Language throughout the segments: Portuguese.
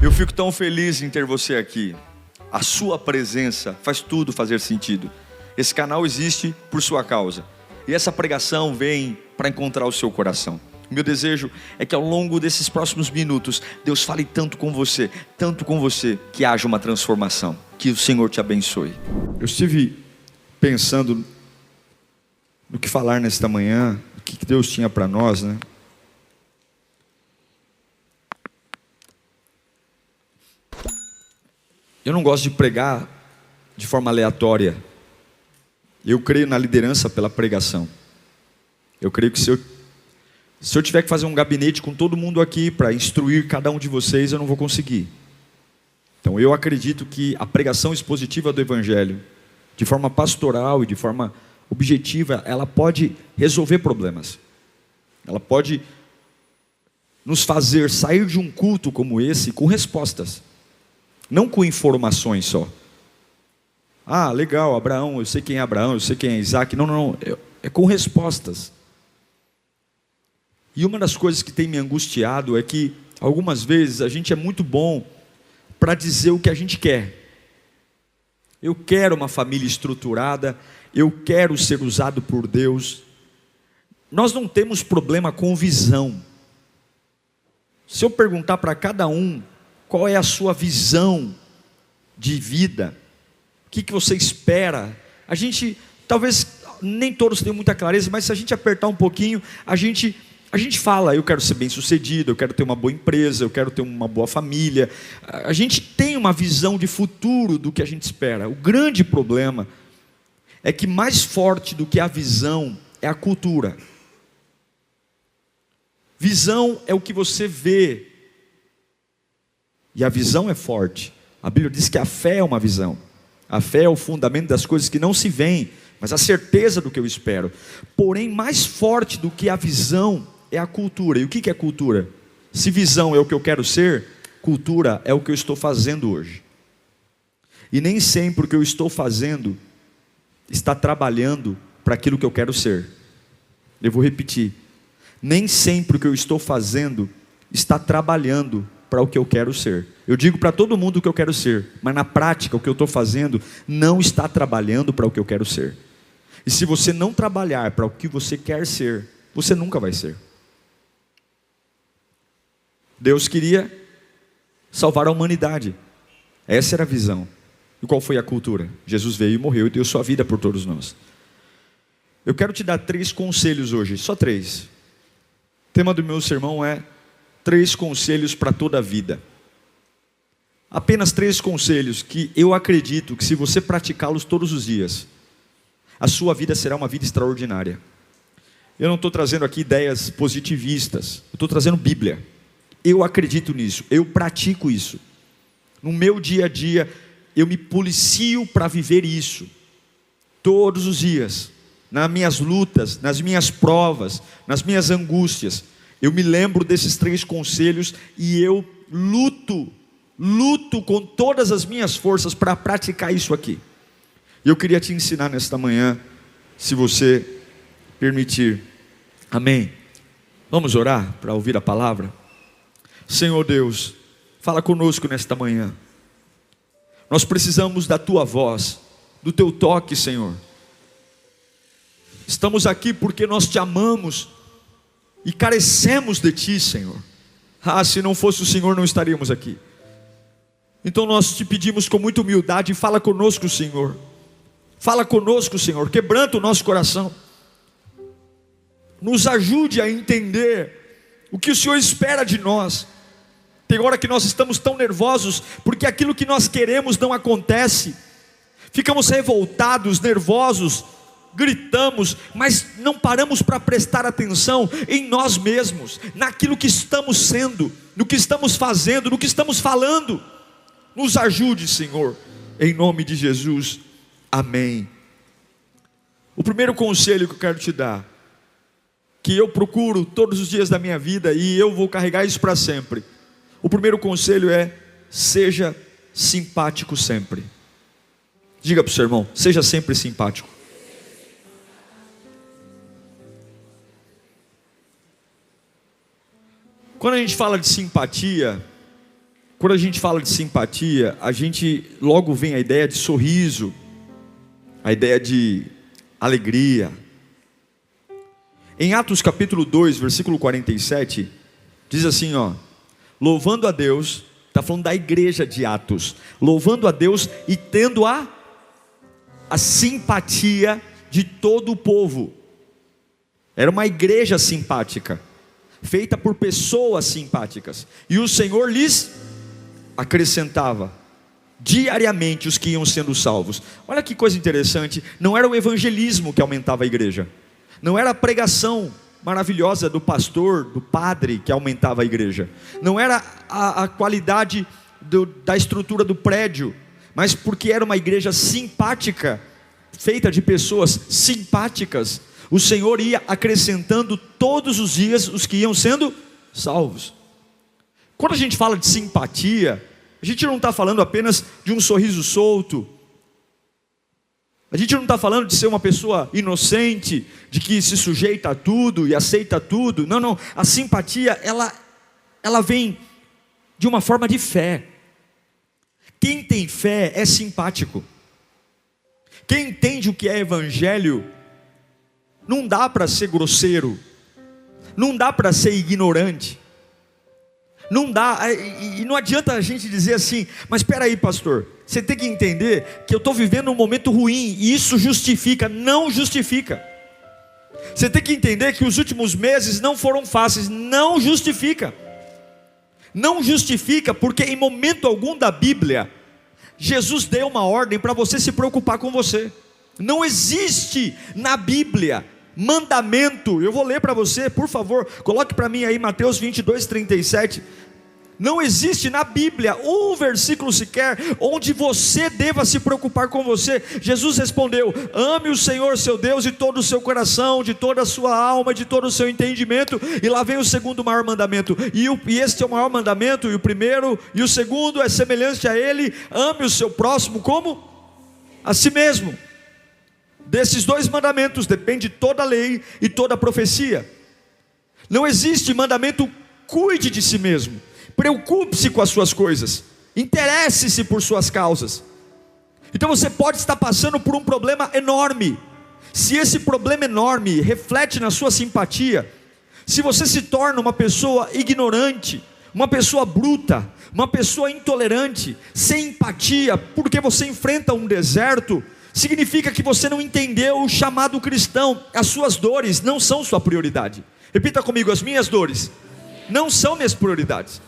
Eu fico tão feliz em ter você aqui. A sua presença faz tudo fazer sentido. Esse canal existe por sua causa. E essa pregação vem para encontrar o seu coração. O meu desejo é que ao longo desses próximos minutos, Deus fale tanto com você, que haja uma transformação. Que o Senhor te abençoe. Eu estive pensando no que falar nesta manhã, o que Deus tinha para nós, né? Eu não gosto de pregar de forma aleatória. Eu creio na liderança pela pregação. Eu creio que se eu tiver que fazer um gabinete com todo mundo aqui para instruir cada um de vocês, eu não vou conseguir. Então eu acredito que a pregação expositiva do Evangelho, de forma pastoral e de forma objetiva, ela pode resolver problemas. Ela pode nos fazer sair de um culto como esse com respostas. Não com informações só. Ah, legal, Abraão, eu sei quem é Abraão, eu sei quem é Isaac. Não. É com respostas. E uma das coisas que tem me angustiado é que algumas vezes a gente é muito bom para dizer o que a gente quer. Eu quero uma família estruturada, eu quero ser usado por Deus. Nós não temos problema com visão. Se eu perguntar para cada um, qual é a sua visão de vida? O que você espera? A gente, talvez nem todos tenham muita clareza, mas se a gente apertar um pouquinho, a gente fala, eu quero ser bem sucedido, eu quero ter uma boa empresa, eu quero ter uma boa família. A gente tem uma visão de futuro do que a gente espera. O grande problema é que mais forte do que a visão é a cultura. Visão é o que você vê. E a visão é forte. A Bíblia diz que a fé é uma visão. A fé é o fundamento das coisas que não se veem, mas a certeza do que eu espero. Porém, mais forte do que a visão é a cultura. E o que é cultura? Se visão é o que eu quero ser, cultura é o que eu estou fazendo hoje. E nem sempre o que eu estou fazendo está trabalhando para aquilo que eu quero ser. Eu vou repetir. Nem sempre o que eu estou fazendo está trabalhando para o que eu quero ser. Eu digo para todo mundo o que eu quero ser, mas na prática o que eu estou fazendo não está trabalhando para o que eu quero ser. E se você não trabalhar para o que você quer ser, você nunca vai ser. Deus queria salvar a humanidade. Essa era a visão. E qual foi a cultura? Jesus veio e morreu e deu sua vida por todos nós. Eu quero te dar 3 conselhos hoje, só 3. O tema do meu sermão é 3 conselhos para toda a vida. Apenas 3 conselhos que eu acredito que se você praticá-los todos os dias, a sua vida será uma vida extraordinária. Eu não estou trazendo aqui ideias positivistas, eu estou trazendo Bíblia. Eu acredito nisso, eu pratico isso. No meu dia a dia, eu me policio para viver isso. Todos os dias, nas minhas lutas, nas minhas provas, nas minhas angústias, eu me lembro desses 3 conselhos e eu luto com todas as minhas forças para praticar isso aqui. E eu queria te ensinar nesta manhã, se você permitir. Amém? Vamos orar para ouvir a palavra? Senhor Deus, fala conosco nesta manhã. Nós precisamos da Tua voz, do Teu toque, Senhor. Estamos aqui porque nós Te amamos e carecemos de Ti, Senhor. Se não fosse o Senhor, não estaríamos aqui. Então nós Te pedimos com muita humildade, fala conosco, Senhor. Fala conosco, Senhor, quebranta o nosso coração. Nos ajude a entender o que o Senhor espera de nós. Tem hora que nós estamos tão nervosos, porque aquilo que nós queremos não acontece. Ficamos revoltados, nervosos, gritamos, mas não paramos para prestar atenção em nós mesmos, naquilo que estamos sendo, no que estamos fazendo, no que estamos falando. Nos ajude, Senhor, em nome de Jesus, amém. O primeiro conselho que eu quero te dar, que eu procuro todos os dias da minha vida, e eu vou carregar isso para sempre. O primeiro conselho é: seja simpático sempre. Diga para o seu irmão, seja sempre simpático. Quando a gente fala de simpatia, Quando a gente fala de simpatia, a gente logo vem a ideia de sorriso, a ideia de alegria. Em Atos capítulo 2, versículo 47, diz assim, louvando a Deus, está falando da igreja de Atos, louvando a Deus e tendo a simpatia de todo o povo. Era uma igreja simpática, feita por pessoas simpáticas, e o Senhor lhes acrescentava diariamente os que iam sendo salvos. Olha que coisa interessante, não era o evangelismo que aumentava a igreja, não era a pregação maravilhosa do pastor, do padre que aumentava a igreja, não era a qualidade da estrutura do prédio, mas porque era uma igreja simpática, feita de pessoas simpáticas, o Senhor ia acrescentando todos os dias os que iam sendo salvos. Quando a gente fala de simpatia, a gente não está falando apenas de um sorriso solto, a gente não está falando de ser uma pessoa inocente, de que se sujeita a tudo e aceita tudo. Não, a simpatia, ela vem de uma forma de fé. Quem tem fé é simpático. Quem entende o que é evangelho, não dá para ser grosseiro, não dá para ser ignorante, não dá, e não adianta a gente dizer assim, mas espera aí pastor, você tem que entender que eu estou vivendo um momento ruim, e isso justifica. Não justifica. Você tem que entender que os últimos meses não foram fáceis. Não justifica. Não justifica, porque em momento algum da Bíblia Jesus deu uma ordem para você se preocupar com você. Não existe na Bíblia mandamento. Eu vou ler para você, por favor, coloque para mim aí Mateus 22, 37. Não existe na Bíblia um versículo sequer onde você deva se preocupar com você. Jesus respondeu: ame o Senhor seu Deus de todo o seu coração, de toda a sua alma, de todo o seu entendimento. E lá vem o segundo maior mandamento, e este é o maior mandamento, e o primeiro, e o segundo é semelhante a ele: ame o seu próximo como a si mesmo. Desses dois mandamentos depende toda a lei e toda a profecia. Não existe mandamento: cuide de si mesmo, preocupe-se com as suas coisas, interesse-se por suas causas. Então você pode estar passando por um problema enorme. Se esse problema enorme reflete na sua simpatia, se você se torna uma pessoa ignorante, uma pessoa bruta, uma pessoa intolerante, sem empatia, porque você enfrenta um deserto, significa que você não entendeu o chamado cristão. As suas dores não são sua prioridade. Repita comigo: as minhas dores não são minhas prioridades.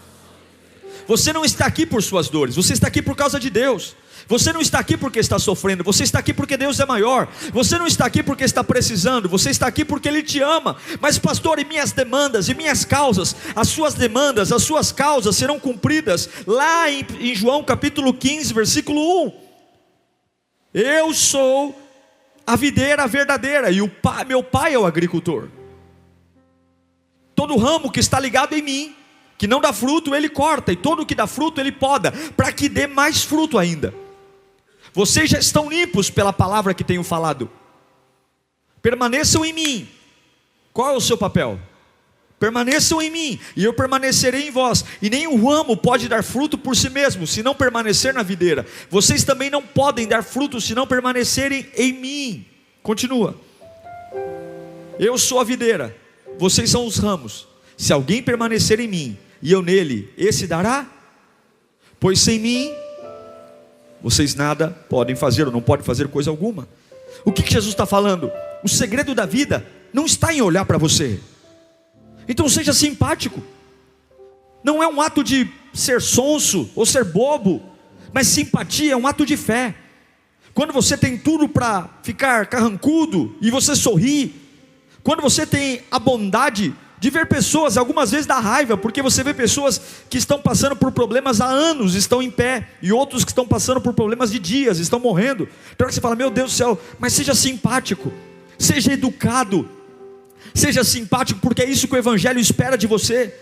Você não está aqui por suas dores, você está aqui por causa de Deus. Você não está aqui porque está sofrendo, você está aqui porque Deus é maior. Você não está aqui porque está precisando, você está aqui porque Ele te ama. Mas pastor, e minhas demandas, e minhas causas? As suas demandas, as suas causas serão cumpridas lá em João capítulo 15, versículo 1. Eu sou a videira verdadeira, e meu pai é o agricultor. Todo ramo que está ligado em mim, que não dá fruto, ele corta, e todo que dá fruto ele poda, para que dê mais fruto ainda. Vocês já estão limpos pela palavra que tenho falado. Permaneçam em mim. Qual é o seu papel? Permaneçam em mim, e eu permanecerei em vós. E nenhum ramo pode dar fruto por si mesmo, se não permanecer na videira. Vocês também não podem dar fruto, se não permanecerem em mim. Continua: eu sou a videira, vocês são os ramos. Se alguém permanecer em mim, e eu nele, esse dará, pois sem mim vocês nada podem fazer, ou não podem fazer coisa alguma. O que Jesus está falando? O segredo da vida não está em olhar para você. Então seja simpático. Não é um ato de ser sonso ou ser bobo, mas simpatia é um ato de fé. Quando você tem tudo para ficar carrancudo e você sorri, quando você tem a bondade de ver pessoas, algumas vezes dá raiva, porque você vê pessoas que estão passando por problemas há anos, estão em pé, e outros que estão passando por problemas de dias, estão morrendo. Então você fala: meu Deus do céu, mas seja simpático, seja educado, seja simpático, porque é isso que o Evangelho espera de você.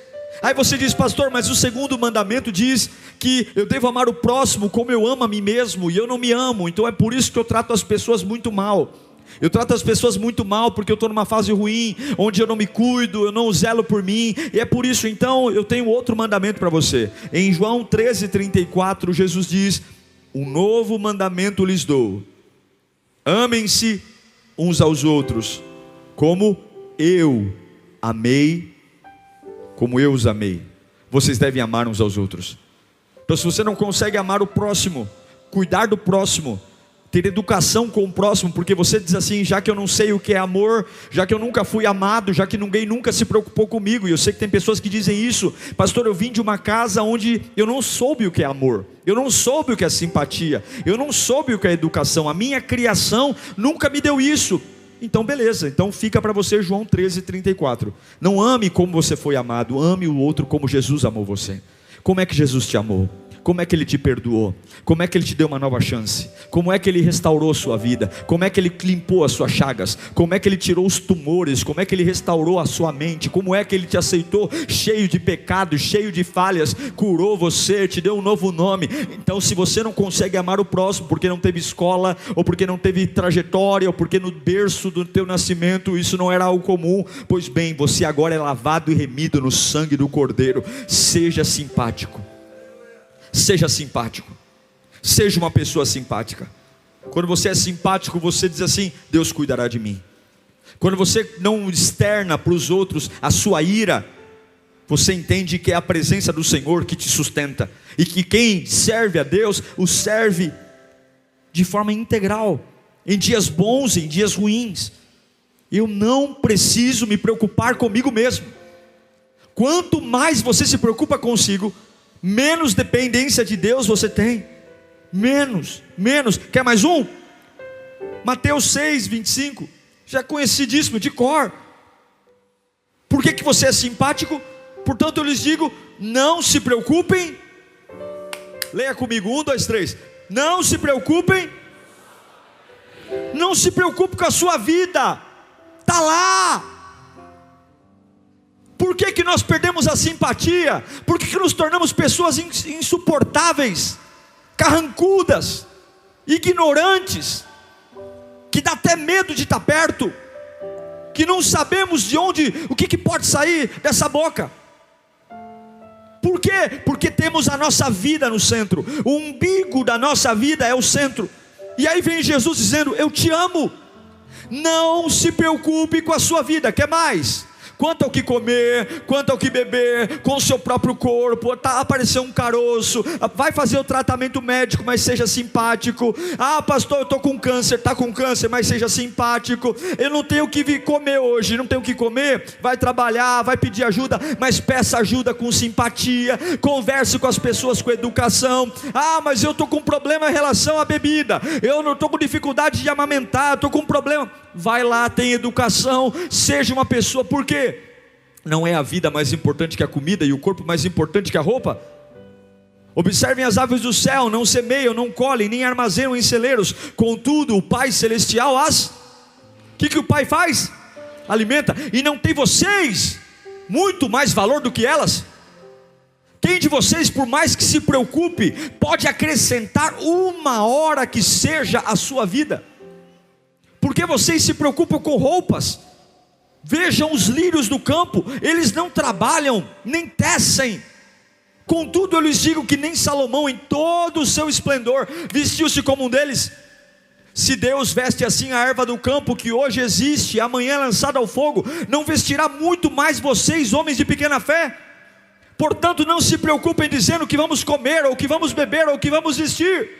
Aí você diz: pastor, mas o segundo mandamento diz que eu devo amar o próximo como eu amo a mim mesmo, e eu não me amo, então é por isso que eu trato as pessoas muito mal. Eu trato as pessoas muito mal porque eu estou numa fase ruim, onde eu não me cuido, eu não zelo por mim. E é por isso, então, eu tenho outro mandamento para você. Em João 13:34, Jesus diz: um novo mandamento lhes dou: amem-se uns aos outros, como eu amei, como eu os amei. Vocês devem amar uns aos outros. Então, se você não consegue amar o próximo, cuidar do próximo, ter educação com o próximo, porque você diz assim: já que eu não sei o que é amor, já que eu nunca fui amado, já que ninguém nunca se preocupou comigo. E eu sei que tem pessoas que dizem isso: pastor, eu vim de uma casa onde eu não soube o que é amor, eu não soube o que é simpatia, eu não soube o que é educação, a minha criação nunca me deu isso. Então beleza, então fica para você João 13:34. Não ame como você foi amado, ame o outro como Jesus amou você. Como é que Jesus te amou? Como é que Ele te perdoou? Como é que Ele te deu uma nova chance? Como é que Ele restaurou sua vida? Como é que Ele limpou as suas chagas? Como é que Ele tirou os tumores? Como é que Ele restaurou a sua mente? Como é que Ele te aceitou cheio de pecados, cheio de falhas, curou você, te deu um novo nome? Então, se você não consegue amar o próximo porque não teve escola, ou porque não teve trajetória, ou porque no berço do teu nascimento isso não era algo comum, pois bem, você agora é lavado e remido no sangue do Cordeiro. Seja simpático. Seja simpático, seja uma pessoa simpática. Quando você é simpático, você diz assim: Deus cuidará de mim. Quando você não externa para os outros a sua ira, você entende que é a presença do Senhor que te sustenta, e que quem serve a Deus, o serve de forma integral, em dias bons, em dias ruins. Eu não preciso me preocupar comigo mesmo. Quanto mais você se preocupa consigo, menos dependência de Deus você tem. Menos. Quer mais um? Mateus 6:25. Já conhecidíssimo de cor. Por que você é simpático? Portanto eu lhes digo: não se preocupem. Leia comigo, 1, 2, 3. Não se preocupem. Não se preocupe com a sua vida. Está lá. Por que nós perdemos a simpatia? Por que nos tornamos pessoas insuportáveis, carrancudas, ignorantes, que dá até medo de estar perto, que não sabemos de onde, o que pode sair dessa boca? Por quê? Porque temos a nossa vida no centro, o umbigo da nossa vida é o centro. E aí vem Jesus dizendo: eu te amo. Não se preocupe com a sua vida. Quer mais? Quanto ao que comer, quanto ao que beber, com o seu próprio corpo, apareceu um caroço, vai fazer o tratamento médico, mas seja simpático. Ah, pastor, eu estou com câncer, está com câncer, mas seja simpático. Eu não tenho o que comer hoje, não tenho o que comer, vai trabalhar, vai pedir ajuda, mas peça ajuda com simpatia, converse com as pessoas com educação. Ah, mas eu estou com problema em relação à bebida, eu não estou com dificuldade de amamentar, estou com problema. Vai lá, tem educação, seja uma pessoa. Por quê? Não é a vida mais importante que a comida e o corpo mais importante que a roupa? Observem as aves do céu, não semeiam, não colhem, nem armazenam em celeiros, contudo o Pai Celestial as... O que o Pai faz? Alimenta. E não tem vocês muito mais valor do que elas? Quem de vocês, por mais que se preocupe, pode acrescentar uma hora que seja à sua vida? Porque vocês se preocupam com roupas? Vejam os lírios do campo, eles não trabalham, nem tecem. Contudo eu lhes digo que nem Salomão em todo o seu esplendor vestiu-se como um deles. Se Deus veste assim a erva do campo, que hoje existe, amanhã é lançada ao fogo, não vestirá muito mais vocês, homens de pequena fé? Portanto não se preocupem dizendo que vamos comer, ou que vamos beber, ou que vamos vestir.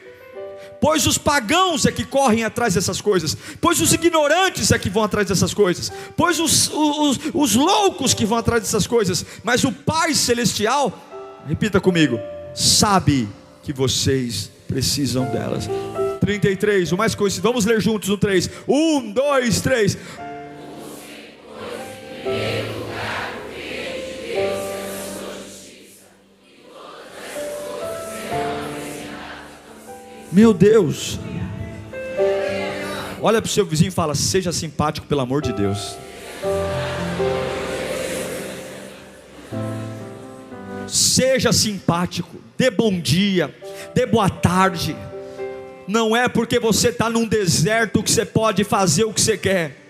Pois os pagãos é que correm atrás dessas coisas, pois os ignorantes é que vão atrás dessas coisas, pois os loucos que vão atrás dessas coisas. Mas o Pai Celestial, repita comigo, sabe que vocês precisam delas. 33, o mais conhecido, vamos ler juntos no 3, 1, 2, 3. Meu Deus. Olha para o seu vizinho e fala: seja simpático, pelo amor de Deus. Seja simpático, dê bom dia, dê boa tarde. Não é porque você está num deserto que você pode fazer o que você quer.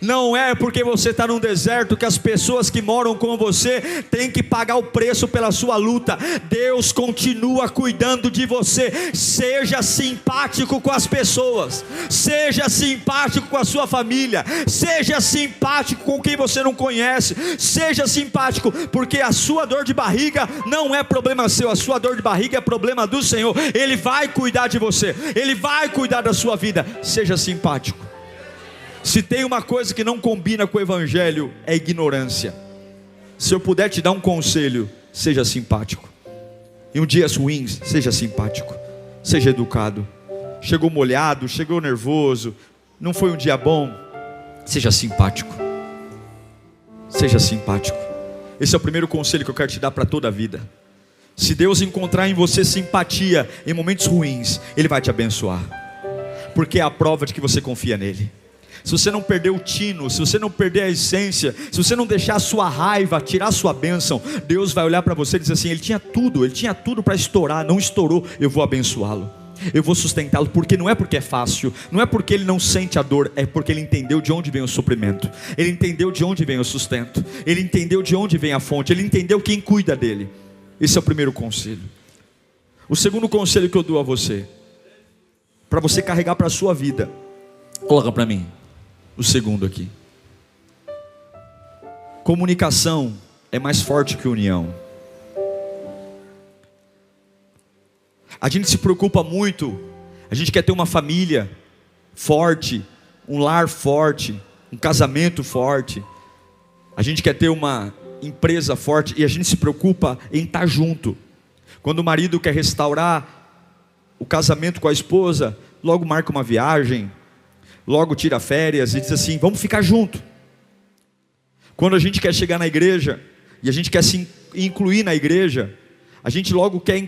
Não é porque você está num deserto que as pessoas que moram com você têm que pagar o preço pela sua luta. Deus continua cuidando de você. Seja simpático com as pessoas, seja simpático com a sua família, seja simpático com quem você não conhece, seja simpático, porque a sua dor de barriga não é problema seu, a sua dor de barriga é problema do Senhor. Ele vai cuidar de você, Ele vai cuidar da sua vida. Seja simpático. Se tem uma coisa que não combina com o evangelho, é ignorância. Se eu puder te dar um conselho, seja simpático. Em dias ruins, seja simpático, seja educado. Chegou molhado, chegou nervoso, não foi um dia bom, seja simpático. Seja simpático. Esse é o primeiro conselho que eu quero te dar para toda a vida. Se Deus encontrar em você simpatia em momentos ruins, Ele vai te abençoar, porque é a prova de que você confia nele. Se você não perder o tino, se você não perder a essência, se você não deixar a sua raiva tirar a sua bênção, Deus vai olhar para você e dizer assim: ele tinha tudo para estourar, não estourou, eu vou abençoá-lo, eu vou sustentá-lo. Porque não é porque é fácil, não é porque ele não sente a dor, é porque ele entendeu de onde vem o suprimento, ele entendeu de onde vem o sustento, ele entendeu de onde vem a fonte, ele entendeu quem cuida dele. Esse é o primeiro conselho. O segundo conselho que eu dou a você, para você carregar para a sua vida, coloca para mim o segundo aqui. Comunicação é mais forte que união. A gente se preocupa muito, a gente quer ter uma família forte, um lar forte, um casamento forte, a gente quer ter uma empresa forte, e a gente se preocupa em estar junto. Quando o marido quer restaurar o casamento com a esposa, logo marca uma viagem, logo tira férias e diz assim: vamos ficar junto. Quando a gente quer chegar na igreja e a gente quer se incluir na igreja, a gente logo quer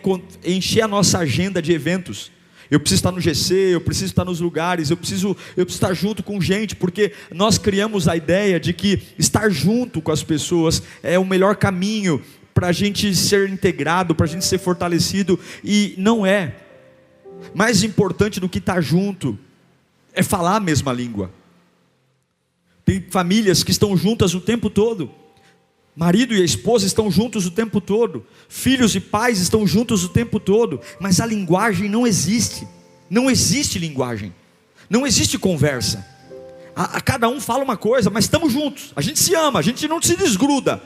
encher a nossa agenda de eventos. Eu preciso estar no GC, eu preciso estar nos lugares, eu preciso estar junto com gente, porque nós criamos a ideia de que estar junto com as pessoas é o melhor caminho para a gente ser integrado, para a gente ser fortalecido, e não é. Mais importante do que estar junto é falar a mesma língua. Tem famílias que estão juntas o tempo todo, marido e a esposa estão juntos o tempo todo, filhos e pais estão juntos o tempo todo, mas a linguagem não existe. Não existe linguagem, não existe conversa. A cada um fala uma coisa, mas estamos juntos, a gente se ama, a gente não se desgruda,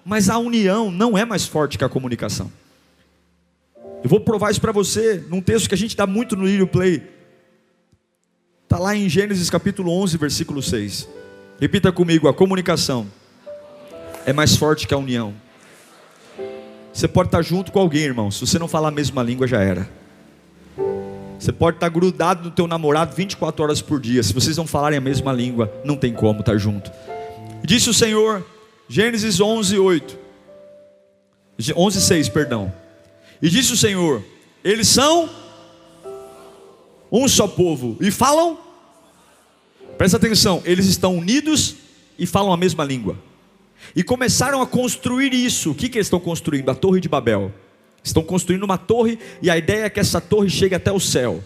mas a união não é mais forte que a comunicação. Eu vou provar isso para você num texto que a gente dá muito no Lírio Play. Está lá em Gênesis capítulo 11, versículo 6. Repita comigo: a comunicação é mais forte que a união. Você pode estar junto com alguém, irmão, se você não falar a mesma língua, já era. Você pode estar grudado no teu namorado 24 horas por dia, se vocês não falarem a mesma língua, não tem como estar junto. Disse o Senhor, Gênesis 11:8, 11:6, perdão. E disse o Senhor: eles são um só povo e falam, presta atenção, eles estão unidos e falam a mesma língua. E começaram a construir isso. O que eles estão construindo? A Torre de Babel. Estão construindo uma torre, e a ideia é que essa torre chegue até o céu.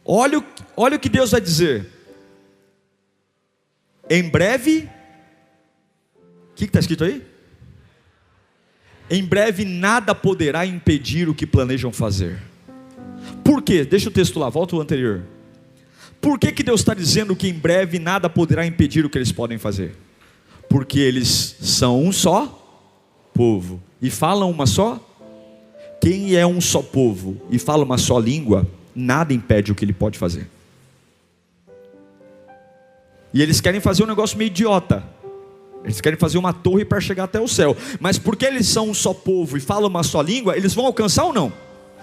Olha o que Deus vai dizer. Em breve, o que está escrito aí? Em breve nada poderá impedir o que planejam fazer. Por quê? Deixa o texto lá, volta o anterior. Por que Deus está dizendo que em breve nada poderá impedir o que eles podem fazer? Porque eles são um só povo e falam uma só. Quem é um só povo e fala uma só língua, nada impede o que ele pode fazer. E eles querem fazer um negócio meio idiota. Eles querem fazer uma torre para chegar até o céu. Mas porque eles são um só povo e falam uma só língua, eles vão alcançar ou não?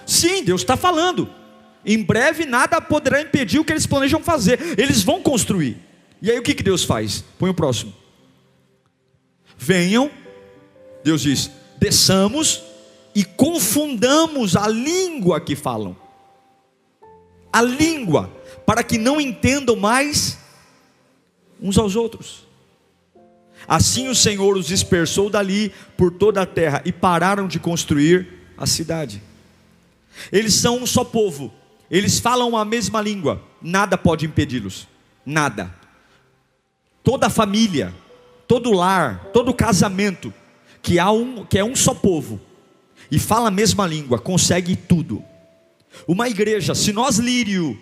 Sim, Deus está falando. Em breve nada poderá impedir o que eles planejam fazer. Eles vão construir. E aí o que Deus faz? Põe o próximo. Venham, Deus diz, desçamos e confundamos a língua que falam. A língua, para que não entendam mais uns aos outros. Assim o Senhor os dispersou dali por toda a terra e pararam de construir a cidade. Eles são um só povo, eles falam a mesma língua, nada pode impedi-los, nada. Toda família, todo lar, todo casamento que é um só povo e fala a mesma língua, consegue tudo. Uma igreja, se nós, Lírio,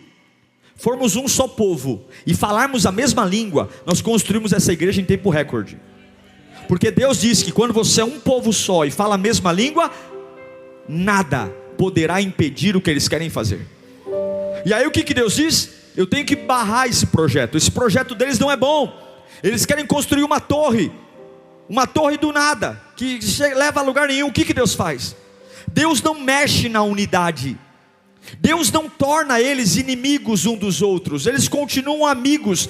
formos um só povo e falarmos a mesma língua, nós construímos essa igreja em tempo recorde. Porque Deus diz que quando você é um povo só e fala a mesma língua, nada poderá impedir o que eles querem fazer. E aí o que Deus diz? Eu tenho que barrar esse projeto deles não é bom. Eles querem construir uma torre do nada, que leva a lugar nenhum. O que Deus faz? Deus não mexe na unidade, Deus não torna eles inimigos um dos outros, eles continuam amigos,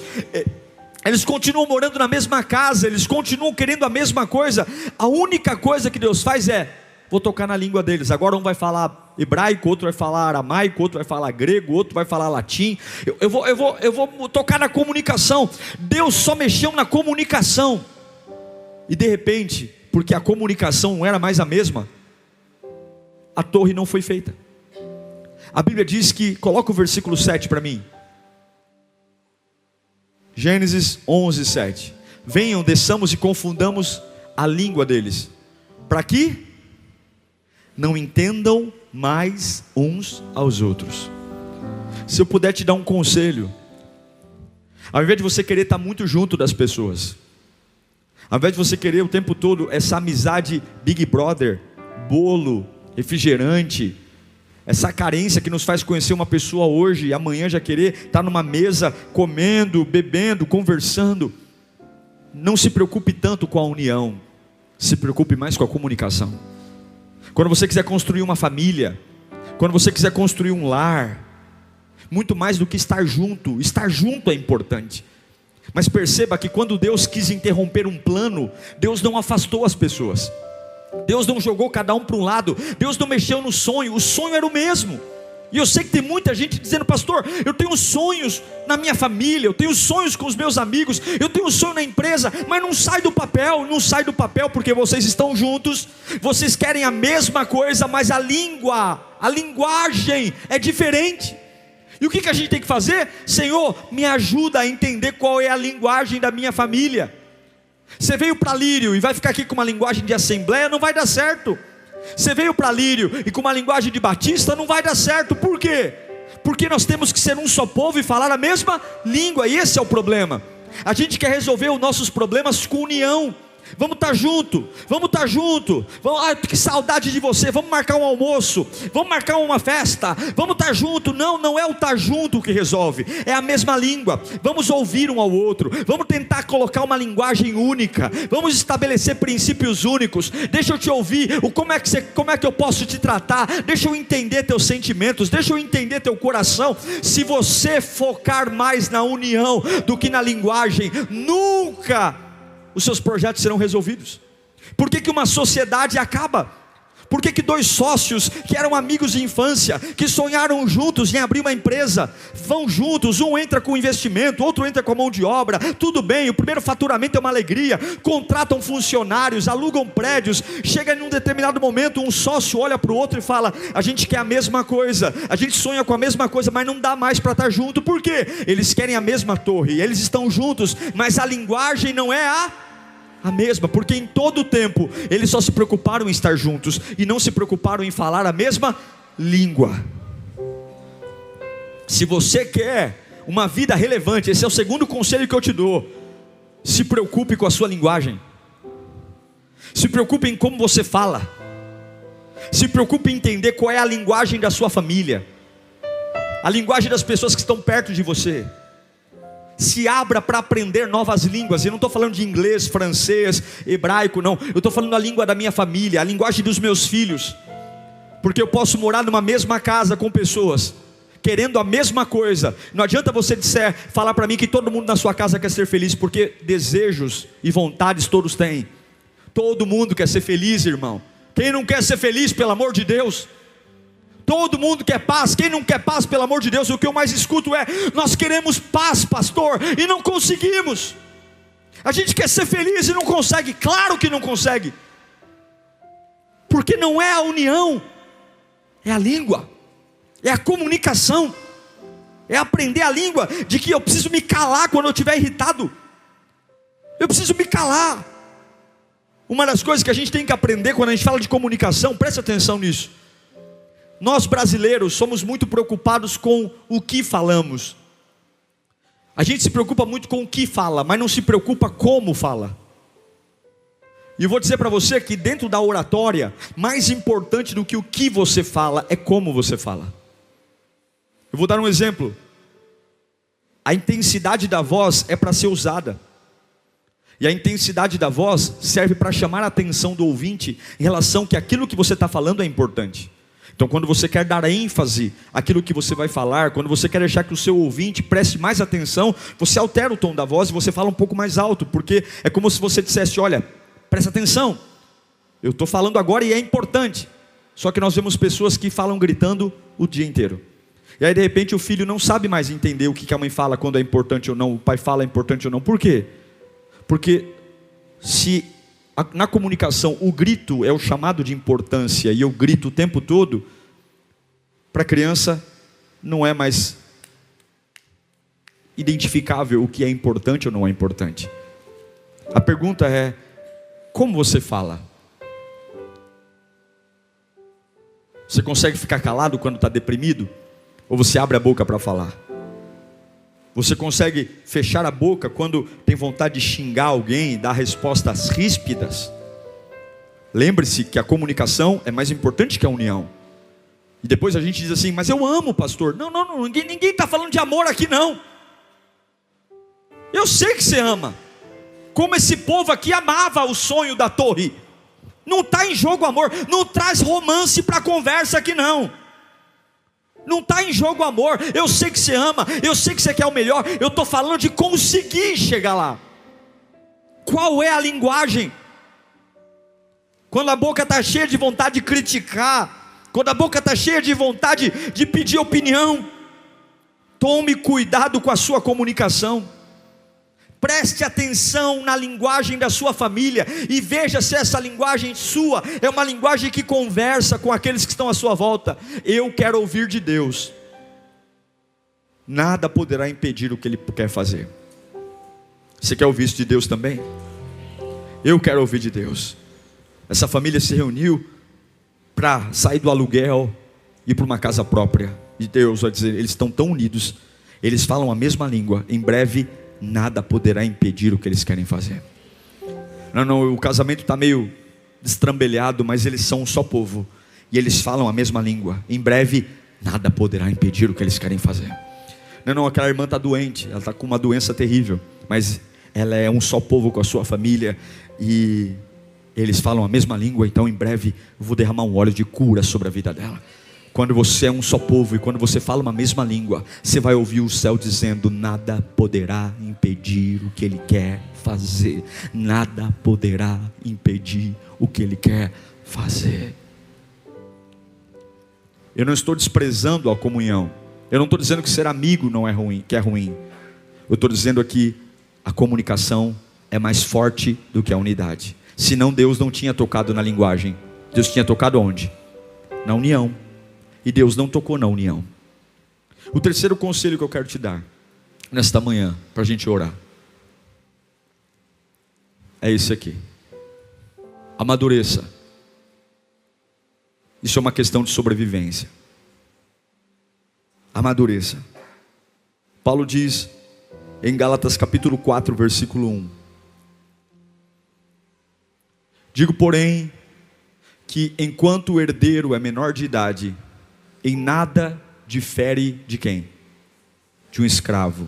eles continuam morando na mesma casa, eles continuam querendo a mesma coisa. A única coisa que Deus faz é: vou tocar na língua deles. Agora um vai falar hebraico, outro vai falar aramaico, outro vai falar grego, outro vai falar latim. Eu vou tocar na comunicação. Deus só mexeu na comunicação. E de repente, porque a comunicação não era mais a mesma, a torre não foi feita. A Bíblia diz que, coloca o versículo 7 para mim. Gênesis 11, 7. Venham, desçamos e confundamos a língua deles, para que não entendam mais uns aos outros. Se eu puder te dar um conselho, ao invés de você querer estar muito junto das pessoas, ao invés de você querer o tempo todo essa amizade Big Brother, bolo, refrigerante, essa carência que nos faz conhecer uma pessoa hoje e amanhã já querer estar numa mesa comendo, bebendo, conversando, não se preocupe tanto com a união, se preocupe mais com a comunicação. Quando você quiser construir uma família, quando você quiser construir um lar, muito mais do que estar junto é importante. Mas perceba que quando Deus quis interromper um plano, Deus não afastou as pessoas, Deus não jogou cada um para um lado, Deus não mexeu no sonho, o sonho era o mesmo. E eu sei que tem muita gente dizendo: pastor, eu tenho sonhos na minha família, eu tenho sonhos com os meus amigos, eu tenho sonho na empresa, mas não sai do papel, porque vocês estão juntos, vocês querem a mesma coisa, mas a linguagem é diferente. E o que a gente tem que fazer? Senhor, me ajuda a entender qual é a linguagem da minha família. Você veio para Lírio e vai ficar aqui com uma linguagem de assembleia, não vai dar certo. Você veio para Lírio e com uma linguagem de batista, não vai dar certo. Por quê? Porque nós temos que ser um só povo e falar a mesma língua, e esse é o problema. A gente quer resolver os nossos problemas com união. Vamos estar junto. Que saudade de você. Vamos marcar um almoço, vamos marcar uma festa, vamos estar junto. Não é o estar junto que resolve, é a mesma língua. Vamos ouvir um ao outro, vamos tentar colocar uma linguagem única, vamos estabelecer princípios únicos. Deixa eu te ouvir, como é que eu posso te tratar, deixa eu entender teus sentimentos, deixa eu entender teu coração. Se você focar mais na união do que na linguagem, nunca os seus projetos serão resolvidos. Por que uma sociedade acaba? Por que dois sócios que eram amigos de infância, que sonharam juntos em abrir uma empresa, vão juntos, um entra com investimento, outro entra com a mão de obra, tudo bem, o primeiro faturamento é uma alegria, contratam funcionários, alugam prédios, chega em um determinado momento, um sócio olha para o outro e fala: a gente quer a mesma coisa, a gente sonha com a mesma coisa, mas não dá mais para estar junto. Por quê? Eles querem a mesma torre, eles estão juntos, mas a linguagem não é a mesma, porque em todo o tempo eles só se preocuparam em estar juntos e não se preocuparam em falar a mesma língua. Se você quer uma vida relevante, esse é o segundo conselho que eu te dou: se preocupe com a sua linguagem, se preocupe em como você fala, se preocupe em entender qual é a linguagem da sua família, a linguagem das pessoas que estão perto de você. Se abra para aprender novas línguas. Eu não estou falando de inglês, francês, hebraico, não. Eu estou falando a língua da minha família, a linguagem dos meus filhos. Porque eu posso morar numa mesma casa com pessoas querendo a mesma coisa. Não adianta você falar para mim que todo mundo na sua casa quer ser feliz, porque desejos e vontades todos têm. Todo mundo quer ser feliz, irmão. Quem não quer ser feliz, pelo amor de Deus? Todo mundo quer paz. Quem não quer paz, pelo amor de Deus? O que eu mais escuto é: nós queremos paz, pastor, e não conseguimos. A gente quer ser feliz e não consegue. Claro que não consegue, porque não é a união, é a língua. é a comunicação, é aprender a língua de que eu preciso me calar quando eu estiver irritado. Eu preciso me calar. Uma das coisas que a gente tem que aprender quando a gente fala de comunicação, preste atenção nisso. Nós brasileiros somos muito preocupados com o que falamos. A gente se preocupa muito com o que fala, mas não se preocupa como fala. E eu vou dizer para você que dentro da oratória, mais importante do que o que você fala é como você fala. Eu vou dar um exemplo. A intensidade da voz é para ser usada. E a intensidade da voz serve para chamar a atenção do ouvinte em relação que aquilo que você está falando é importante. Então quando você quer dar ênfase àquilo que você vai falar, quando você quer deixar que o seu ouvinte preste mais atenção, você altera o tom da voz e você fala um pouco mais alto, porque é como se você dissesse, olha, presta atenção, eu estou falando agora e é importante. Só que nós vemos pessoas que falam gritando o dia inteiro. E aí de repente o filho não sabe mais entender o que a mãe fala quando é importante ou não, o pai fala é importante ou não. Por quê? Porque se na comunicação o grito é o chamado de importância e eu grito o tempo todo, para a criança não é mais identificável o que é importante ou não é importante. A pergunta é, como você fala? Você consegue ficar calado quando está deprimido? Ou você abre a boca para falar? Você consegue fechar a boca quando tem vontade de xingar alguém e dar respostas ríspidas? Lembre-se que a comunicação é mais importante que a união. E depois a gente diz assim, mas eu amo, pastor. Não, ninguém está falando de amor aqui não. Eu sei que você ama. Como esse povo aqui amava o sonho da torre. Não está em jogo amor. Não traz romance para a conversa aqui não. Não está em jogo amor. Eu sei que você ama, eu sei que você quer o melhor. Eu estou falando de conseguir chegar lá. Qual é a linguagem? Quando a boca está cheia de vontade de criticar, quando a boca está cheia de vontade de pedir opinião, tome cuidado com a sua comunicação. Preste atenção na linguagem da sua família e veja se essa linguagem sua é uma linguagem que conversa com aqueles que estão à sua volta. Eu quero ouvir de Deus. Nada poderá impedir o que Ele quer fazer. Você quer ouvir isso de Deus também? Eu quero ouvir de Deus. Essa família se reuniu para sair do aluguel e ir para uma casa própria. E Deus vai dizer, eles estão tão unidos, eles falam a mesma língua, em breve nada poderá impedir o que eles querem fazer. Não, o casamento está meio destrambelhado, mas eles são um só povo, e eles falam a mesma língua, em breve nada poderá impedir o que eles querem fazer. Não, aquela irmã está doente, ela está com uma doença terrível, mas ela é um só povo com a sua família, e eles falam a mesma língua, então em breve eu vou derramar um óleo de cura sobre a vida dela. Quando você é um só povo e quando você fala uma mesma língua, você vai ouvir o céu dizendo, nada poderá impedir o que Ele quer fazer. Nada poderá impedir o que Ele quer fazer. Eu não estou desprezando a comunhão. Eu não estou dizendo que ser amigo não é ruim, que é ruim. Eu estou dizendo aqui, a comunicação é mais forte do que a unidade. Senão Deus não tinha tocado na linguagem. Deus tinha tocado onde? Na união. E Deus não tocou na união. O terceiro conselho que eu quero te dar nesta manhã, para a gente orar, é esse aqui. Amadureça. Isso é uma questão de sobrevivência. Amadureça. Paulo diz em Gálatas capítulo 4, versículo 1. Digo, porém, que enquanto o herdeiro é menor de idade, em nada difere de quem? De um escravo.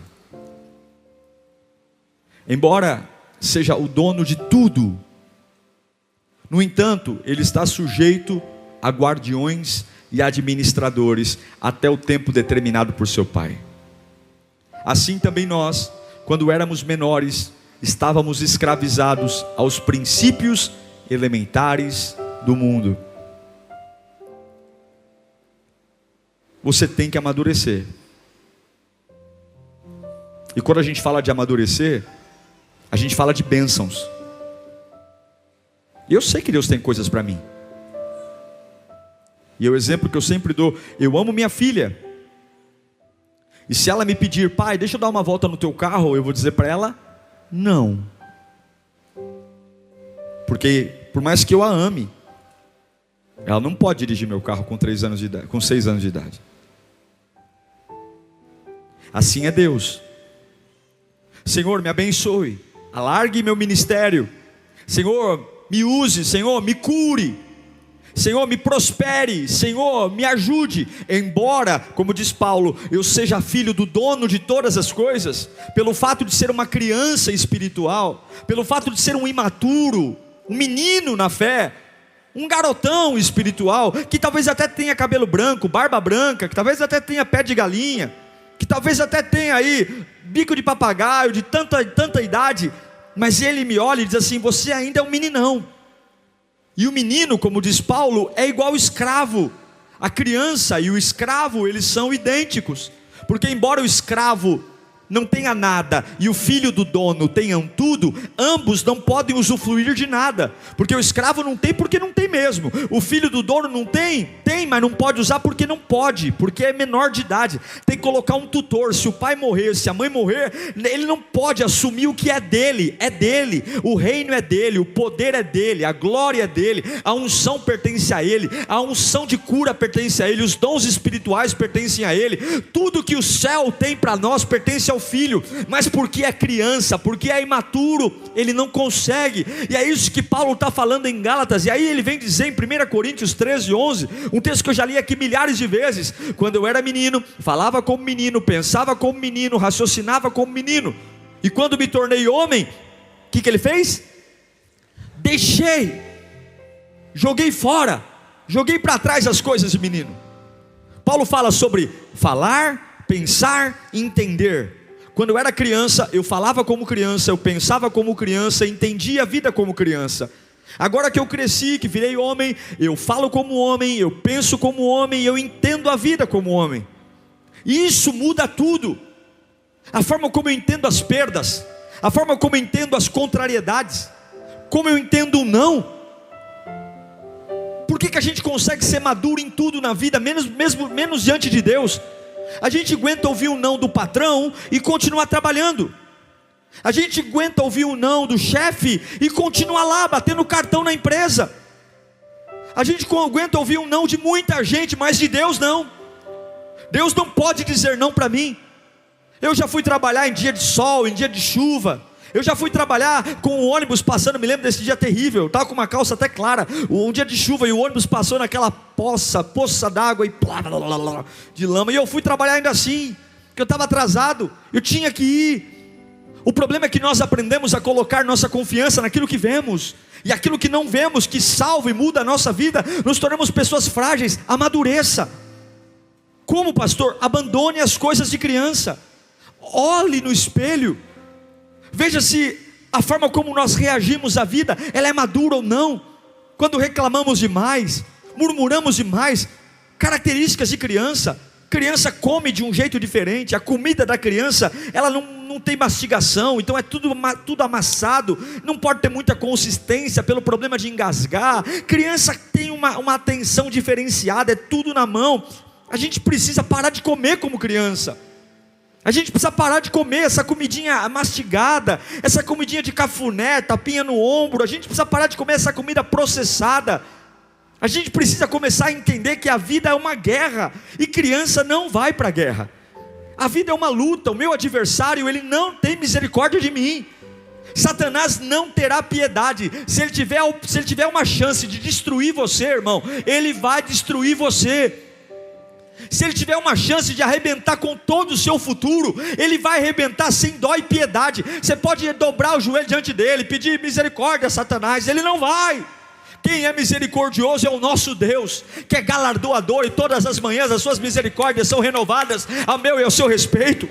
Embora seja o dono de tudo, no entanto, ele está sujeito a guardiões e administradores até o tempo determinado por seu pai. Assim também nós, quando éramos menores, estávamos escravizados aos princípios elementares do mundo. Você tem que amadurecer. E quando a gente fala de amadurecer, a gente fala de bênçãos. E eu sei que Deus tem coisas para mim. E é o exemplo que eu sempre dou: eu amo minha filha, e se ela me pedir, pai, deixa eu dar uma volta no teu carro, eu vou dizer para ela, não. Porque por mais que eu a ame, ela não pode dirigir meu carro com 3 anos de idade, com 6 anos de idade. Assim é Deus. Senhor, me abençoe, alargue meu ministério. Senhor, me use. Senhor, me cure. Senhor, me prospere. Senhor, me ajude. Embora, como diz Paulo, eu seja filho do dono de todas as coisas, pelo fato de ser uma criança espiritual, pelo fato de ser um imaturo, um menino na fé, um garotão espiritual, que talvez até tenha cabelo branco, barba branca, que talvez até tenha pé de galinha, que talvez até tenha aí bico de papagaio, de tanta idade, mas ele me olha e diz assim: você ainda é um meninão. E o menino, como diz Paulo, é igual ao escravo. A criança e o escravo, eles são idênticos, porque embora o escravo não tenha nada e o filho do dono tenham tudo, ambos não podem usufruir de nada, porque o escravo não tem porque não tem mesmo, o filho do dono não tem, mas não pode usar porque não pode, porque é menor de idade, tem que colocar um tutor. Se o pai morrer, se a mãe morrer, ele não pode assumir o que é dele, o reino é dele, o poder é dele, a glória é dele, a unção pertence a ele, a unção de cura pertence a ele, os dons espirituais pertencem a ele, tudo que o céu tem para nós pertence ao filho, mas porque é criança, porque é imaturo, ele não consegue. E é isso que Paulo está falando em Gálatas. E aí ele vem dizer em 1 Coríntios 13:11, um texto que eu já li aqui milhares de vezes: quando eu era menino, falava como menino, pensava como menino, raciocinava como menino, e quando me tornei homem, o que ele fez? Deixei, joguei fora, joguei para trás as coisas de menino. Paulo fala sobre falar, pensar e entender. Quando eu era criança, eu falava como criança, eu pensava como criança, entendia a vida como criança. Agora que eu cresci, que virei homem, eu falo como homem, eu penso como homem, eu entendo a vida como homem. E isso muda tudo. A forma como eu entendo as perdas, a forma como eu entendo as contrariedades, como eu entendo o não. Por que a gente consegue ser maduro em tudo na vida, menos diante de Deus? A gente aguenta ouvir o não do patrão e continuar trabalhando. A gente aguenta ouvir o não do chefe e continuar lá, batendo cartão na empresa. A gente aguenta ouvir o não de muita gente, mas de Deus não. Deus não pode dizer não para mim. Eu já fui trabalhar em dia de sol, em dia de chuva. Eu já fui trabalhar com o ônibus passando, me lembro desse dia terrível, eu estava com uma calça até clara, um dia de chuva e o ônibus passou naquela poça d'água e blá, blá, blá, blá, de lama, e eu fui trabalhar ainda assim, porque eu estava atrasado, eu tinha que ir. O problema é que nós aprendemos a colocar nossa confiança naquilo que vemos, e aquilo que não vemos, que salva e muda a nossa vida, nos tornamos pessoas frágeis. Amadureça. Como, pastor? Abandone as coisas de criança, olhe no espelho, veja se a forma como nós reagimos à vida, ela é madura ou não. Quando reclamamos demais, murmuramos demais, características de criança. Criança come de um jeito diferente. A comida da criança, ela não tem mastigação, então é tudo amassado, não pode ter muita consistência pelo problema de engasgar. Criança tem uma atenção diferenciada, é tudo na mão. A gente precisa parar de comer como criança. A gente precisa parar de comer essa comidinha mastigada, essa comidinha de cafuné, tapinha no ombro. A gente precisa parar de comer essa comida processada. A gente precisa começar a entender que a vida é uma guerra, e criança não vai para a guerra. A vida é uma luta. O meu adversário, ele não tem misericórdia de mim. Satanás não terá piedade. Se ele tiver uma chance de destruir você, irmão, ele vai destruir você. Se ele tiver uma chance de arrebentar com todo o seu futuro, ele vai arrebentar sem dó e piedade. Você pode dobrar o joelho diante dele, pedir misericórdia a Satanás, ele não vai. Quem é misericordioso é o nosso Deus, que é galardoador, e todas as manhãs as suas misericórdias são renovadas ao meu e ao seu respeito.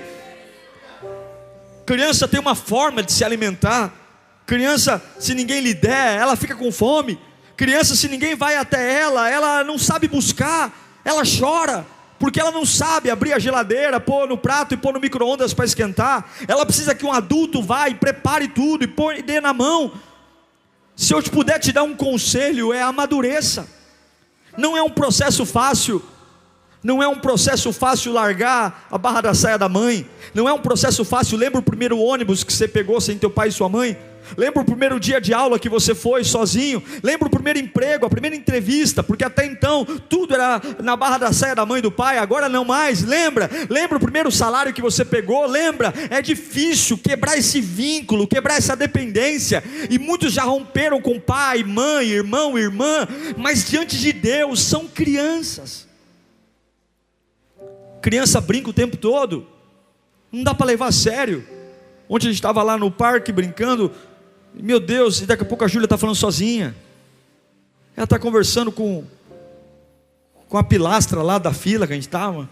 Criança tem uma forma de se alimentar. Criança, se ninguém lhe der, ela fica com fome. Criança, se ninguém vai até ela não sabe buscar, ela chora, porque ela não sabe abrir a geladeira, pôr no prato e pôr no micro-ondas para esquentar. Ela precisa que um adulto vá e prepare tudo e dê na mão. Se eu puder te dar um conselho, é amadureça. Não é um processo fácil. Não é um processo fácil largar a barra da saia da mãe. Não é um processo fácil. Lembra o primeiro ônibus que você pegou sem teu pai e sua mãe? Lembra o primeiro dia de aula que você foi sozinho? Lembra o primeiro emprego, a primeira entrevista? Porque até então tudo era na barra da saia da mãe e do pai, agora não mais. Lembra o primeiro salário que você pegou? Lembra? É difícil quebrar esse vínculo, quebrar essa dependência. E muitos já romperam com pai, mãe, irmão, irmã, mas diante de Deus são crianças. Criança brinca o tempo todo, não dá para levar a sério. Ontem a gente estava lá no parque brincando, meu Deus, e daqui a pouco a Júlia está falando sozinha. Ela está conversando com a pilastra lá da fila que a gente estava.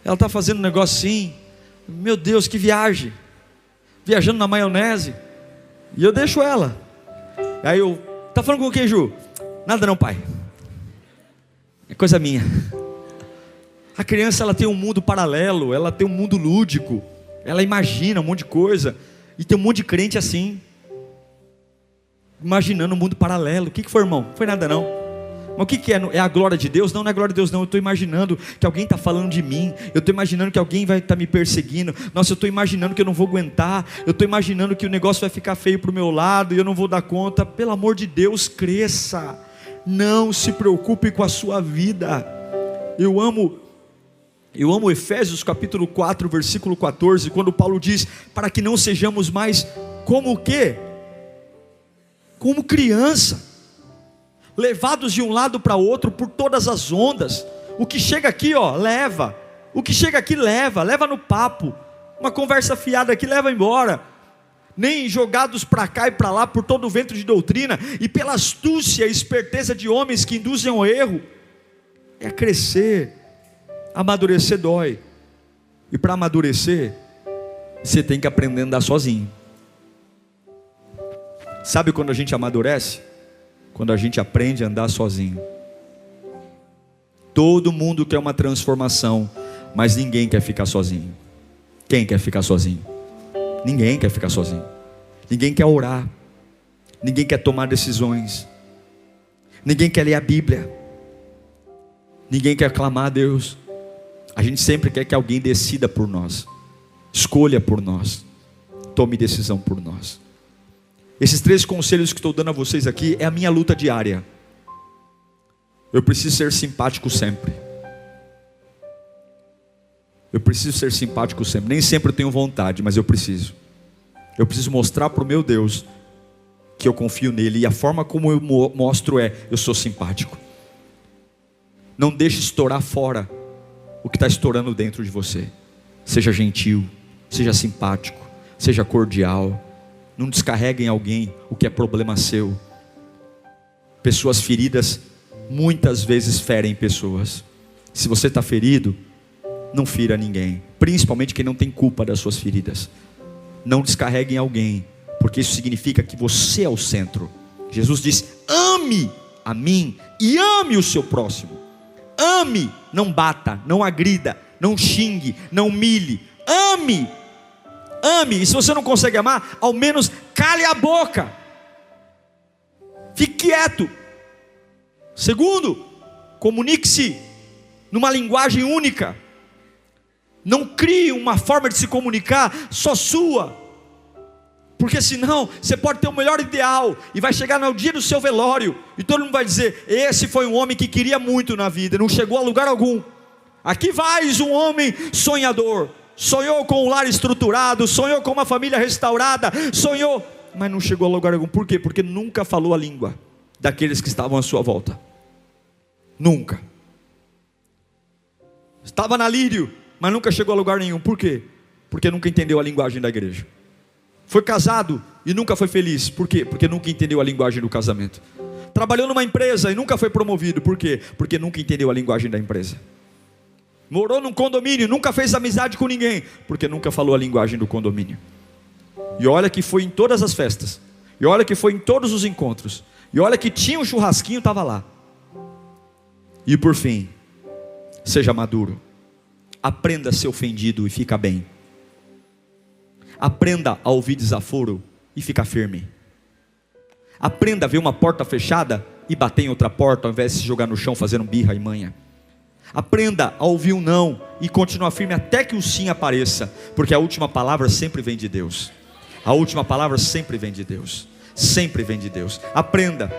Ela está fazendo um negócio assim, meu Deus, que viagem, viajando na maionese. E eu deixo ela. Aí eu, está falando com quem, Ju? Nada não, pai, é coisa minha. A criança, ela tem um mundo paralelo, ela tem um mundo lúdico, ela imagina um monte de coisa, e tem um monte de crente assim, imaginando um mundo paralelo. O que foi, irmão? Não foi nada não. Mas o que é? É a glória de Deus? Não, não é a glória de Deus não. Eu estou imaginando que alguém está falando de mim, eu estou imaginando que alguém vai estar me perseguindo. Nossa, eu estou imaginando que eu não vou aguentar, eu estou imaginando que o negócio vai ficar feio para o meu lado, e eu não vou dar conta. Pelo amor de Deus, cresça, não se preocupe com a sua vida. Eu amo Efésios capítulo 4, versículo 14, quando Paulo diz, para que não sejamos mais como o quê? Como criança, levados de um lado para outro por todas as ondas. O que chega aqui, ó, leva. O que chega aqui leva no papo. Uma conversa fiada aqui leva embora. Nem jogados para cá e para lá por todo o vento de doutrina e pela astúcia e esperteza de homens que induzem ao erro. É crescer. Amadurecer dói. E para amadurecer, você tem que aprender a andar sozinho. Sabe quando a gente amadurece? Quando a gente aprende a andar sozinho. Todo mundo quer uma transformação, mas ninguém quer ficar sozinho. Quem quer ficar sozinho? Ninguém quer ficar sozinho. Ninguém quer orar. Ninguém quer tomar decisões. Ninguém quer ler a Bíblia. Ninguém quer clamar a Deus. A gente sempre quer que alguém decida por nós, escolha por nós, tome decisão por nós. Esses 3 conselhos que estou dando a vocês aqui é a minha luta diária. Eu preciso ser simpático sempre. Eu preciso ser simpático sempre. Nem sempre eu tenho vontade, mas eu preciso. Eu preciso mostrar para o meu Deus que eu confio nele. E a forma como eu mostro é, eu sou simpático. Não deixe estourar fora o que está estourando dentro de você. Seja gentil, seja simpático, seja cordial. Não descarregue em alguém o que é problema seu. Pessoas feridas muitas vezes ferem pessoas. Se você está ferido, não fira ninguém, principalmente quem não tem culpa das suas feridas. Não descarregue em alguém, porque isso significa que você é o centro. Jesus diz, ame a mim e ame o seu próximo. Ame, não bata, não agrida, não xingue, não humilhe. Ame, ame. E se você não consegue amar, ao menos cale a boca. Fique quieto. Segundo, comunique-se numa linguagem única. Não crie uma forma de se comunicar só sua. Porque senão você pode ter o melhor ideal e vai chegar no dia do seu velório e todo mundo vai dizer, esse foi um homem que queria muito na vida, não chegou a lugar algum. Aqui vais um homem sonhador, sonhou com um lar estruturado, sonhou com uma família restaurada, sonhou, mas não chegou a lugar algum. Por quê? Porque nunca falou a língua daqueles que estavam à sua volta. Nunca. Estava na lírio, mas nunca chegou a lugar nenhum. Por quê? Porque nunca entendeu a linguagem da igreja. Foi casado e nunca foi feliz. Por quê? Porque nunca entendeu a linguagem do casamento. Trabalhou numa empresa e nunca foi promovido. Por quê? Porque nunca entendeu a linguagem da empresa. Morou num condomínio, nunca fez amizade com ninguém, porque nunca falou a linguagem do condomínio. E olha que foi em todas as festas, e olha que foi em todos os encontros, e olha que tinha um churrasquinho, estava lá. E por fim, seja maduro. Aprenda a ser ofendido e fica bem. Aprenda a ouvir desaforo e fica firme. Aprenda a ver uma porta fechada e bater em outra porta, ao invés de se jogar no chão fazendo birra e manha. Aprenda a ouvir um não e continuar firme até que o sim apareça, porque a última palavra sempre vem de Deus. A última palavra sempre vem de Deus. Sempre vem de Deus. Aprenda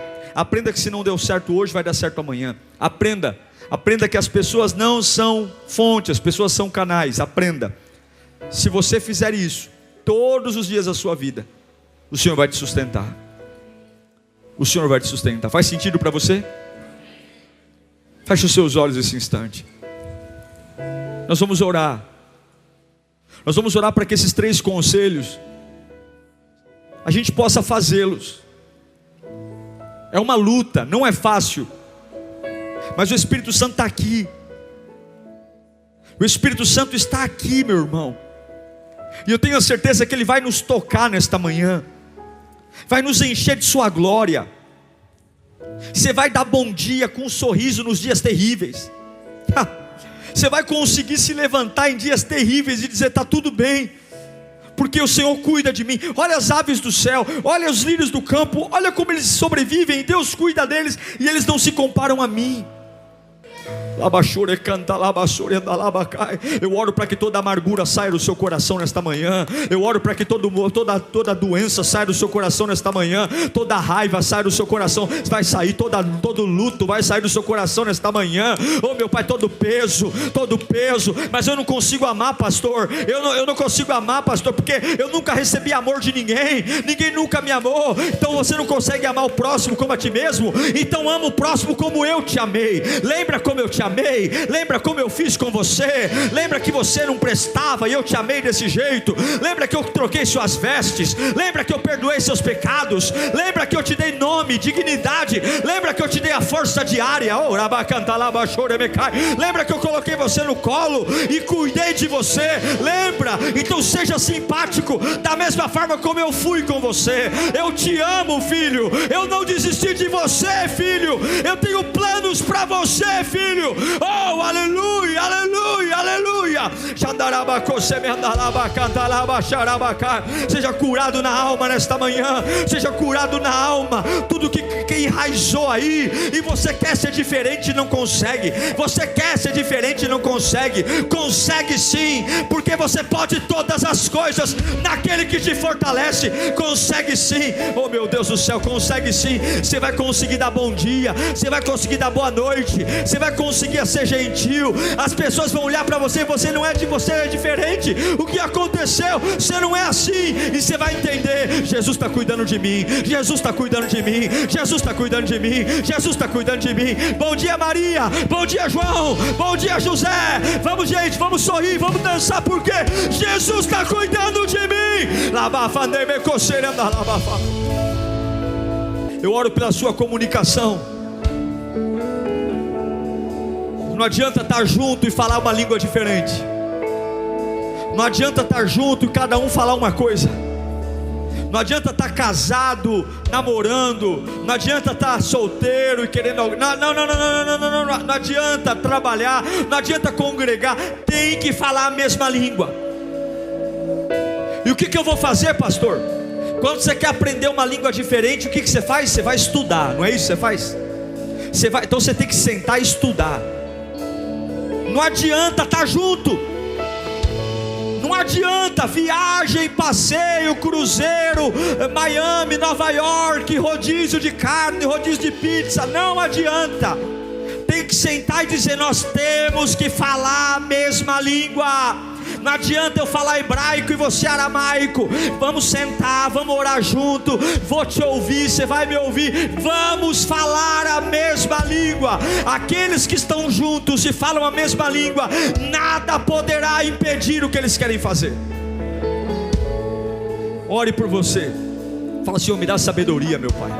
que se não deu certo hoje, vai dar certo amanhã. Aprenda que as pessoas não são fonte, as pessoas são canais. Aprenda. Se você fizer isso todos os dias da sua vida, o Senhor vai te sustentar. O Senhor vai te sustentar. Faz sentido para você? Feche os seus olhos nesse instante. Nós vamos orar. Nós vamos orar para que esses 3 conselhos a gente possa fazê-los. É uma luta, não é fácil, mas o Espírito Santo está aqui. O Espírito Santo está aqui, meu irmão, e eu tenho a certeza que Ele vai nos tocar nesta manhã, vai nos encher de sua glória. Você vai dar bom dia com um sorriso nos dias terríveis. Você vai conseguir se levantar em dias terríveis e dizer: está tudo bem, porque o Senhor cuida de mim. Olha as aves do céu, olha os lírios do campo, olha como eles sobrevivem, Deus cuida deles, e eles não se comparam a mim. Eu oro para que toda amargura saia do seu coração nesta manhã. Eu oro para que toda doença saia do seu coração nesta manhã. Toda raiva saia do seu coração. Vai sair todo luto vai sair do seu coração nesta manhã. Oh meu Pai, todo peso. Mas eu não consigo amar, pastor. Eu não consigo amar, pastor, porque eu nunca recebi amor de ninguém. Ninguém nunca me amou. Então você não consegue amar o próximo como a ti mesmo. Então ama o próximo como eu te amei. Lembra como eu te amei, lembra como eu fiz com você, lembra que você não prestava e eu te amei desse jeito, lembra que eu troquei suas vestes, lembra que eu perdoei seus pecados, lembra que eu te dei nome, dignidade, lembra que eu te dei a força diária, lembra que eu coloquei você no colo e cuidei de você, lembra? Então seja simpático, da mesma forma como eu fui com você. Eu te amo, filho, eu não desisti de você, filho, eu tenho planos para você, filho. Oh, aleluia, aleluia, aleluia. Seja curado na alma nesta manhã. Seja curado na alma. Tudo que enraizou aí, e você quer ser diferente e não consegue. Você quer ser diferente e não consegue. Consegue sim, porque você pode todas as coisas naquele que te fortalece. Consegue sim. Oh meu Deus do céu, consegue sim. Você vai conseguir dar bom dia, você vai conseguir dar boa noite, você vai conseguir ser gentil. As pessoas vão olhar para você, você não é de você, é diferente. O que aconteceu? Você não é assim. E você vai entender: Jesus está cuidando de mim, Jesus está cuidando de mim, Jesus está cuidando de mim, Jesus está cuidando de mim. Bom dia, Maria, bom dia, João, bom dia, José. Vamos, gente, vamos sorrir, vamos dançar, porque Jesus está cuidando de mim. Eu oro pela sua comunicação. Não adianta estar junto e falar uma língua diferente. Não adianta estar junto e cada um falar uma coisa. Não adianta estar casado, namorando. Não adianta estar solteiro e querendo algo. Não adianta trabalhar. Não adianta congregar. Tem que falar a mesma língua. E o que eu vou fazer, pastor? Quando você quer aprender uma língua diferente, o que você faz? Você vai estudar, não é isso que você faz? Então você tem que sentar e estudar. Não adianta estar junto. Não adianta viagem, passeio, cruzeiro, Miami, Nova York, rodízio de carne, rodízio de pizza. Não adianta. Tem que sentar e dizer: nós temos que falar a mesma língua. Não adianta eu falar hebraico e você aramaico. Vamos sentar, vamos orar junto. Vou te ouvir, você vai me ouvir. Vamos falar a mesma língua. Aqueles que estão juntos e falam a mesma língua, nada poderá impedir o que eles querem fazer. Ore por você. Fala: Senhor, me dá sabedoria, meu Pai.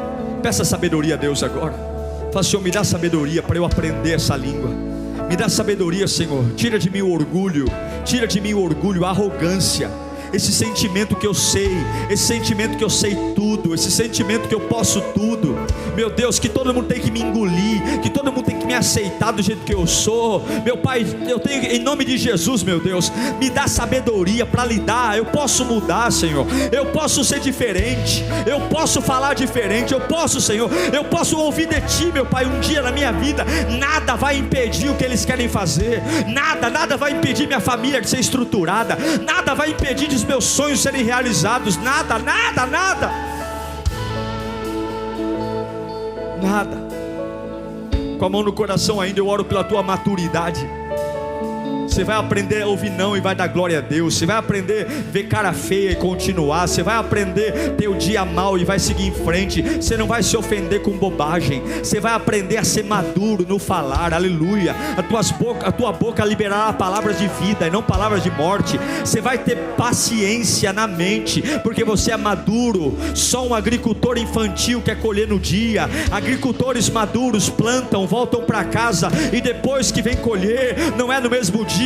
Peça sabedoria a Deus agora. Fala: Senhor, me dá sabedoria para eu aprender essa língua. Me dá sabedoria, Senhor. Tira de mim o orgulho. Tira de mim o orgulho, a arrogância. esse sentimento que eu sei, esse sentimento que eu sei tudo, esse sentimento que eu posso tudo. Meu Deus, que todo mundo tem que me engolir, que todo mundo tem que me aceitar do jeito que eu sou. Meu Pai, eu tenho, em nome de Jesus, meu Deus, me dá sabedoria para lidar. Eu posso mudar, Senhor, eu posso ser diferente, eu posso falar diferente, eu posso, Senhor, eu posso ouvir de Ti, meu Pai, um dia na minha vida. Nada vai impedir o que eles querem fazer, nada vai impedir minha família de ser estruturada, nada vai impedir dos meus sonhos serem realizados, nada. Com a mão no coração ainda, eu oro pela tua maturidade. Você vai aprender a ouvir não e vai dar glória a Deus. Você vai aprender a ver cara feia e continuar. Você vai aprender a ter o dia mal e vai seguir em frente. Você não vai se ofender com bobagem. Você vai aprender a ser maduro no falar, aleluia. A tua boca liberará palavras de vida e não palavras de morte. Você vai ter paciência na mente, porque você é maduro. Só um agricultor infantil quer colher no dia. Agricultores maduros plantam, voltam para casa, e depois que vem colher, não é no mesmo dia.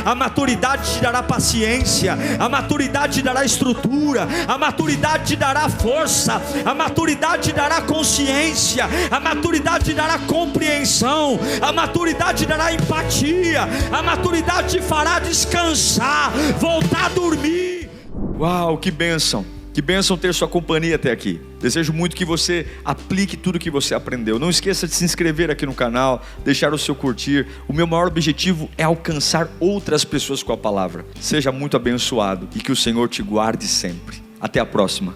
A maturidade te dará paciência, a maturidade te dará estrutura, a maturidade te dará força, a maturidade te dará consciência, a maturidade te dará compreensão, a maturidade te dará empatia, a maturidade te fará descansar, voltar a dormir. Uau, que bênção! Que bênção ter sua companhia até aqui. Desejo muito que você aplique tudo que você aprendeu. Não esqueça de se inscrever aqui no canal, deixar o seu curtir. O meu maior objetivo é alcançar outras pessoas com a palavra. Seja muito abençoado e que o Senhor te guarde sempre. Até a próxima.